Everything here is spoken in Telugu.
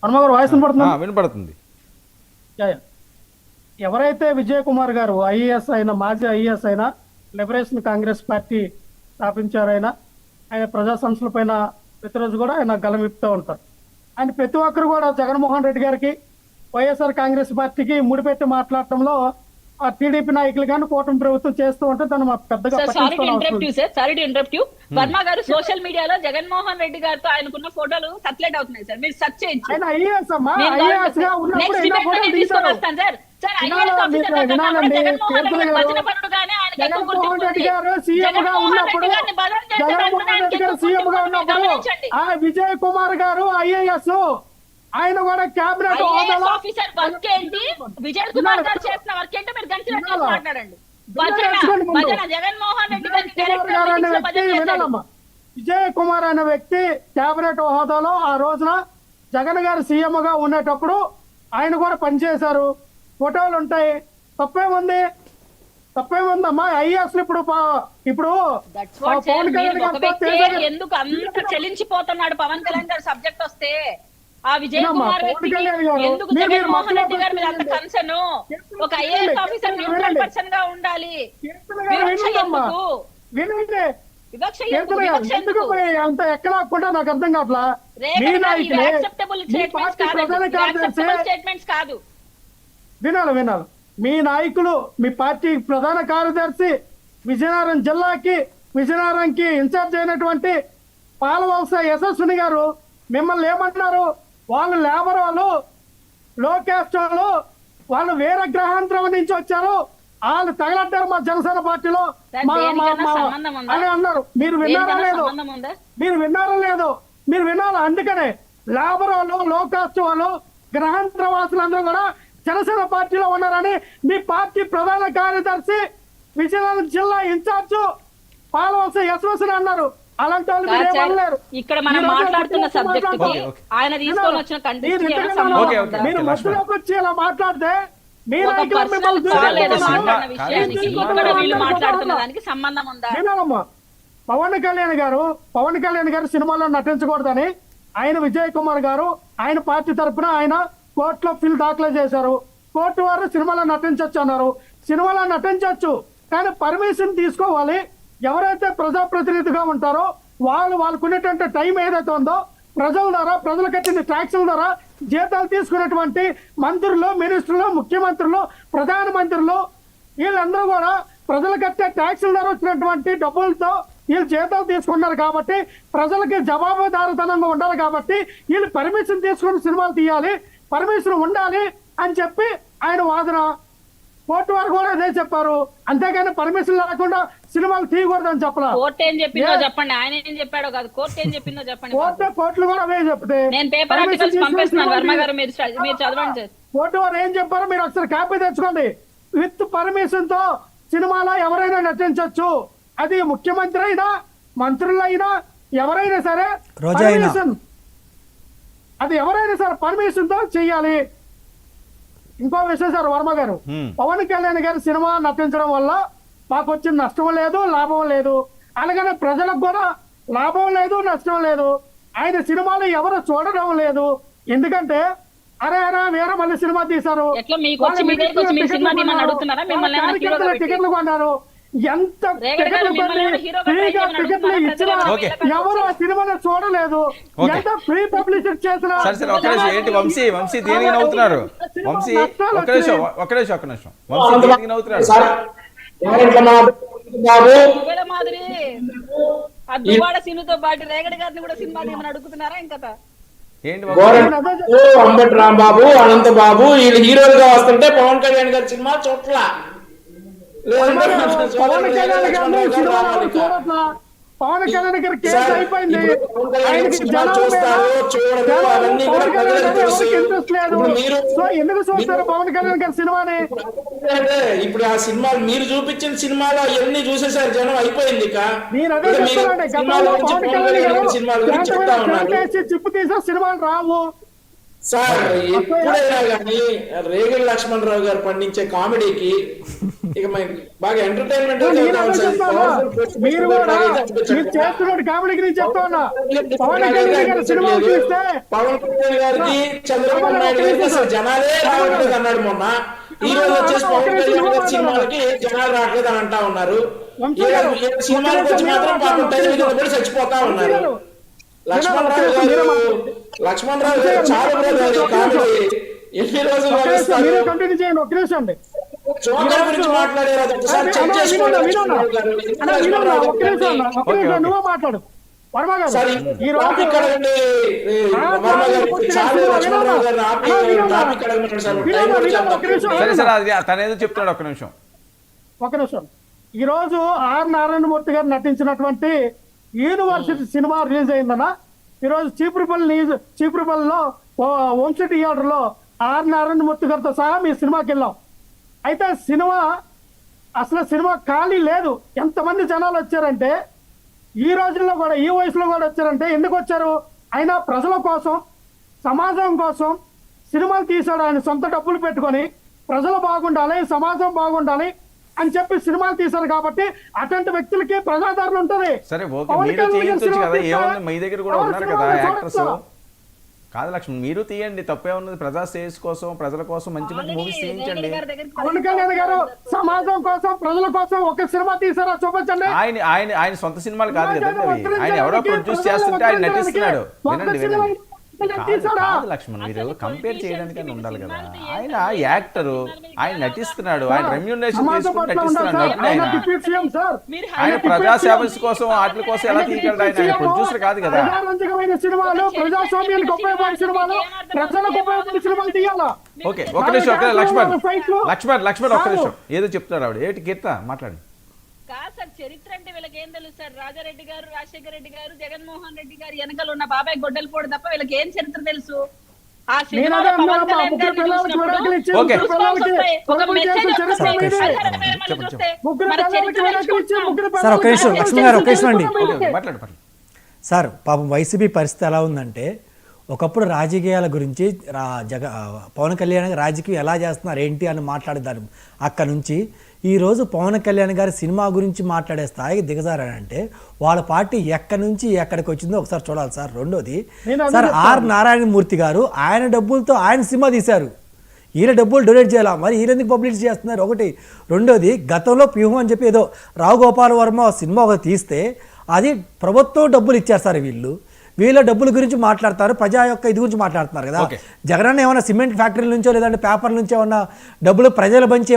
వర్మ గారు వాయిస్ వినపడుతుందా? వినపడుతుంది. Yeah, yeah. ఎవరైతే విజయ్ కుమార్ గారు ఐఏఎస్ అయినా, మాజీ ఐఏఎస్ అయినా, లిబరేషన్ కాంగ్రెస్ పార్టీ స్థాపించారైనా, ఆయన ప్రజా సంస్థల పైన ప్రతిరోజు కూడా ఆయన గలం విప్పుతూ ఉంటారు. ఆయన ప్రతి ఒక్కరు కూడా జగన్మోహన్ రెడ్డి గారికి, వైఎస్ఆర్ కాంగ్రెస్ పార్టీకి ముడిపెట్టి మాట్లాడటంలో ఆ టీడీపీ నాయకులు కానీ కూటమి ప్రభుత్వం చేస్తూ ఉంటే తను మాకు పెద్దగా వర్మ గారు సోషల్ మీడియాలో జగన్మోహన్ రెడ్డి గారితో ఆయనకున్న ఫోటోలు సర్క్యులేట్ అవుతున్నాయి సార్, మీరు సెర్చ్ చేయొచ్చు. ఆయన ఐఏఎస్ అమ్మా, ఐఏఎస్ గా ఉన్నప్పుడు ఎన్నో ఫోటోలు తీశారు. జగన్మోహన్ రెడ్డి గారు సీఎం గా ఉన్నప్పుడు, జగన్మోహన్ రెడ్డి గారు సీఎం గా ఉన్నప్పుడు ఆ విజయ్ కుమార్ గారు ఐఏఎస్, ఆయన కూడా క్యాబినెట్ ఆఫీసర్ వర్క్ ఏంటి, విజయ్ కుమార్ గారు చేసిన వర్క్ ఏంటో మీరు గంటలు మాట్లాడండి. జగన్మోహన్ రెడ్డి గారు అనే వ్యక్తి వినాలమ్మా. విజయ్ కుమార్ అనే వ్యక్తి క్యాబినెట్ హోదాలో ఆ రోజున జగన్ గారు సీఎం గా ఉండేటప్పుడు ఆయన కూడా పనిచేశారు, ఫోటోలు ఉంటాయి. తప్పేముందమ్మా? ఐఏఎస్ ఇప్పుడు పవన్ కళ్యాణ్ ఎందుకు అంత చెలించిపోతున్నాడు పవన్ కళ్యాణ్ గారు సబ్జెక్ట్ వస్తే? ఆ విజయ్ కుమార్ ఎందుకు జగన్మోహన్ రెడ్డి గారు మీరు అంత కన్సర్న్? ఒక ఐఏఎస్ ఆఫీసర్ న్యూట్రల్ పర్సన్ గా ఉండాలి. అంత ఎక్కడా నాకు అర్థం కావట్లా. వినాలి. మీ నాయకులు, మీ పార్టీ ప్రధాన కార్యదర్శి, విజయనగరం జిల్లాకి, విజయనగరంకి ఇన్ఛార్జ్ అయినటువంటి పాలవలస యశస్విని గారు మిమ్మల్ని ఏమంటున్నారు? వాళ్ళు లేబర్ వాళ్ళు, లో క్యాస్ట్ వాళ్ళు వేరే గ్రహాంతరం నుంచి వచ్చారు, వాళ్ళు తగలడ్డారు మా జనసేన పార్టీలో అని అన్నారు. మీరు విన్నారా లేదు? మీరు వినాలి. అందుకనే లేబర్ వాళ్ళు, లో కాస్ట్ వాళ్ళు, గ్రహాంతర వాసులందరూ కూడా జనసేన పార్టీలో ఉన్నారని మీ పార్టీ ప్రధాన కార్యదర్శి, విజయనగరం జిల్లా ఇన్ఛార్జ్ పాలవలస యశ్వసని అన్నారు. అలాంటి వాళ్ళు మీరు ఏమనలేరు. ఇక్కడ మనం మాట్లాడుతున్న సబ్జెక్ట్ ఆయన తీసుకొని వచ్చిన మీరు మధ్యలోకి వచ్చి ఇలా మాట్లాడితే పవన్ కళ్యాణ్ గారు సినిమాలో నటించకూడదని ఆయన విజయ్ కుమార్ గారు ఆయన పార్టీ తరఫున ఆయన కోర్టులో ఫిల్ దాఖలు చేశారు. కోర్టు వారు సినిమాలో నటించవచ్చు అన్నారు. సినిమాలో నటించవచ్చు, కానీ పర్మిషన్ తీసుకోవాలి. ఎవరైతే ప్రజాప్రతినిధిగా ఉంటారో వాళ్ళకున్నటువంటి టైం ఏదైతే ఉందో, ప్రజల ద్వారా, ప్రజలు కట్టిన ట్యాక్సుల ద్వారా జీతాలు తీసుకున్నటువంటి మంత్రులు, మినిస్టర్లు, ముఖ్యమంత్రులు, ప్రధానమంత్రులు, వీళ్ళందరూ కూడా ప్రజలు కట్టే ట్యాక్సుల ద్వారా వచ్చినటువంటి డబ్బులతో వీళ్ళు జీతాలు తీసుకున్నారు. కాబట్టి ప్రజలకి జవాబుదారుతనంగా ఉండాలి. కాబట్టి వీళ్ళు పర్మిషన్ తీసుకుని సినిమాలు తీయాలి, పర్మిషన్ ఉండాలి అని చెప్పి ఆయన వాదన. కోర్టు వారు కూడా అదే చెప్పారు. అంతేగాని పర్మిషన్ లేకుండా సినిమాలు తీయకూడదని చెప్పలా. కోర్టు ఏం చెప్పిందో చెప్పండి, ఆయన ఏం చెప్పాడో కాదు, కోర్టు ఏం చెప్పిందో చెప్పండి. కోర్టులు కూడా అవే చెప్తే నేను పేపర్ ఆర్టికల్స్ పంపిస్తున్నాను వర్మ గారు, మీరు చదవండి. కోర్టు వారు ఏం చెప్పారో మీరు ఒకసారి కాపీ తెచ్చుకోండి. విత్ పర్మిషన్ తో సినిమాలో ఎవరైనా నటించవచ్చు. అది ముఖ్యమంత్రి అయినా, మంత్రులైనా, ఎవరైనా సరే పర్మిషన్, అది ఎవరైనా సరే పర్మిషన్ తో చెయ్యాలి. ఇంకో విషయం సార్ వర్మ గారు, పవన్ కళ్యాణ్ గారు సినిమా నటించడం వల్ల మాకు వచ్చిన నష్టం లేదు, లాభం లేదు. అలాగనే ప్రజలకు కూడా లాభం లేదు, నష్టం లేదు. ఆయన సినిమాలు ఎవరు చూడడం లేదు. ఎందుకంటే వేరే మళ్ళీ సినిమా తీశారు, టికెట్లు కొన్నారు. ఎంత టికెట్లు ఇచ్చినా ఎవరు ఆ సినిమాను చూడలేదు. ఎంత ఫ్రీ పబ్లిసిటీ చేసినా. వంశీ దేనికి నవ్వుతున్నారు? వంశీ ఒక్క నిమిషం మాదిరి అద్దువాడ సీనుతో పాటు రేగడి గారిని కూడా సినిమా ఏమని అడుగుతున్నారా? ఇంకా అంబటి రాంబాబు, అనంత బాబు వీళ్ళు హీరోలుగా వస్తుంటే పవన్ కళ్యాణ్ గారి సినిమా చోట్ల పవన్ కళ్యాణ్ గారు చూడట్లా. పవన్ కళ్యాణ్ గారి కేసు అయిపోయింది. ఎందుకు చూస్తారు పవన్ కళ్యాణ్ గారి సినిమాని? ఇప్పుడు ఆ సినిమాలు మీరు చూపించిన సినిమాలో అవన్నీ చూసేసారు జనం, అయిపోయింది. చిప్పు తీసే సినిమాలు రావు సార్. ఎప్పుడైనా కానీ రేగడి లక్ష్మణరావు గారు పండించే కామెడీకి ఇక బాగా ఎంటర్టైన్మెంట్ నేను అదే చెప్తాను. మీరు కూడా మీరు చేస్తున్న కామెడీ గురించి చెప్తా ఉన్నా. పవన్ కళ్యాణ్ గారి సినిమాలు చూస్తే పవన్ కళ్యాణ్ గారికి చంద్రబాబు నాయుడు గారికి అసలు జనాలే రావట్లేదు అన్నాడు మొన్న. ఈ రోజు వచ్చేసి పవన్ కళ్యాణ్ గారి సినిమాలకి జనాలు రావట్లేదు అని అంటా ఉన్నారు. సినిమాలకు వచ్చి మాత్రం పాపం టైం కింద పడి చచ్చిపోతా ఉన్నారు. లక్ష్మణరావు గారు చాలా కామెడీ ఎన్ని రోజులు మీరే కంటిన్యూ చేయండి. ఒక్క నిమిషం అండి. జోకర్ గురించి మాట్లాడారు, అది ఒకసారి చెక్ చేసుకోండి. నువ్వు మాట్లాడు వర్మ గారు. సార్ ఈ రోజు ఇక్కడ ఉండి వర్మ గారు చాలా లక్ష్మణరావు గారు టాపిక్ అడగమన్నాడు సార్. టైం కూడా చాలా తక్కువ. సరే సరే, అది తనేదో చెప్తున్నాడు, ఒక్క నిమిషం. ఒక నిమిషం. ఈ రోజు ఆర్ నారాయణమూర్తి గారు నటించినటువంటి యూనివర్సిటీ సినిమా రిలీజ్ అయిందన్న. ఈరోజు చీపురుపల్లిలో వంశీ థియేటర్ లో ఆర్ నారాయణమూర్తి గారితో సహా మీ సినిమాకి వెళ్ళాం. అయితే సినిమా ఖాళీ లేదు. ఎంతమంది జనాలు వచ్చారంటే ఈ రోజుల్లో కూడా, ఈ వయసులో కూడా వచ్చారంటే ఎందుకు వచ్చారు? ఆయన ప్రజల కోసం, సమాజం కోసం సినిమాలు తీశాడు. ఆయన సొంత డబ్బులు పెట్టుకొని ప్రజలు బాగుండాలి, సమాజం బాగుండాలి అని చెప్పి సినిమాలు తీశారు. కాబట్టి అటువంటి వ్యక్తులకి ప్రజాదరణ ఉంటుంది. సరే ఓకే, మీరు తీయచ్చు కదా, ఏముంది, మీ దగ్గర కూడా ఉన్నారు కదా యాక్టర్స్. కాదు లక్ష్మణ్, మీరు తీయండి, తప్పే ఉన్నది. ప్రజా శ్రేయస్ కోసం, ప్రజల కోసం మంచి మంచి మూవీస్ తీయించండి. పవన్ కళ్యాణ్ గారు సమాజం కోసం, ప్రజల కోసం ఒక సినిమా తీసారా చూపించండి. ఆయన సొంత సినిమాలు కాదు కదండి అవి. ఆయన ఎవరో ప్రొడ్యూస్ చేస్తుంటే ఆయన నటిస్తున్నాడు. వినండి. కాదు లక్ష్మణ్, మీరు కంపేర్ చేయడానికి ఉండాలి కదా. ఆయన యాక్టరు, ఆయన నటిస్తున్నాడు, ఆయన రెమ్యూనరేషన్ తీసుకుని నటిస్తున్నాడు. ఆయన ప్రజా సేవస్ కోసం, వాటి కోసం ఎలా తీయగలడు? ఆయన ప్రొడ్యూసర్ కాదు కదా. సినిమాలు, ప్రజాస్వామ్యానికి ఉపయోగపడే సినిమాలు, ప్రజలకు ఉపయోగపడే సినిమాలు తీయాలా? ఓకే, ఒక నిమిషం. లక్ష్మణ్ ఒక్క నిమిషం, ఏదో చెప్తున్నారు ఆవిడ. ఏంటి కీర్త మాట్లాడి. కాదు సార్, చరిత్ర అంటే వీళ్ళకి ఏం తెలుసు సార్? రాజారెడ్డి గారు, రాజశేఖర రెడ్డి గారు, జగన్మోహన్ రెడ్డి గారు వెనకాల ఉన్న బాబాయ్ గొడ్డలు పోడు తప్ప వీళ్ళకి ఏం చరిత్ర తెలుసు? ఆ సినిమాలో పవన్ కళ్యాణ్ గారిని చూసినప్పుడు ఓకే. ఒక మెసేజ్ వస్తుంది. మనం చూస్తే మన చరిత్ర తెలుసుకుంటున్నాం. సార్ ఒక నిమిషం, లక్ష్మణ్ గారు ఒక నిమిషం అండి. మాట్లాడు. సార్ పాపం వైసీపీ పరిస్థితి ఎలా ఉందంటే, ఒకప్పుడు రాజకీయాల గురించి పవన్ కళ్యాణ్ రాజకీయం ఎలా చేస్తున్నారు ఏంటి అని మాట్లాడేదారు. అక్కడ నుంచి ఈరోజు పవన్ కళ్యాణ్ గారి సినిమా గురించి మాట్లాడే స్థాయికి దిగజారంటే వాళ్ళ పార్టీ ఎక్కడి నుంచి ఎక్కడికి వచ్చిందో ఒకసారి చూడాలి సార్. రెండోది సార్, ఆర్ నారాయణమూర్తి గారు ఆయన డబ్బులతో ఆయన సినిమా తీశారు. ఈయన డబ్బులు డొనేట్ చేయాలా, మరి ఈయన ఎందుకు పబ్లిష్ చేస్తున్నారు? ఒకటి. రెండోది, గతంలో వ్యూహం అని చెప్పి ఏదో రావు గోపాల్ వర్మ సినిమా ఒకటి తీస్తే అది ప్రభుత్వం డబ్బులు ఇచ్చారు సార్. వీళ్ళ డబ్బుల గురించి మాట్లాడతారు, ప్రజా యొక్క ఇది గురించి మాట్లాడుతున్నారు కదా. జగనన్న ఏమైనా సిమెంట్ ఫ్యాక్టరీల నుంచో లేదంటే పేపర్ నుంచో ఏమన్నా డబ్బులు ప్రజల పంచి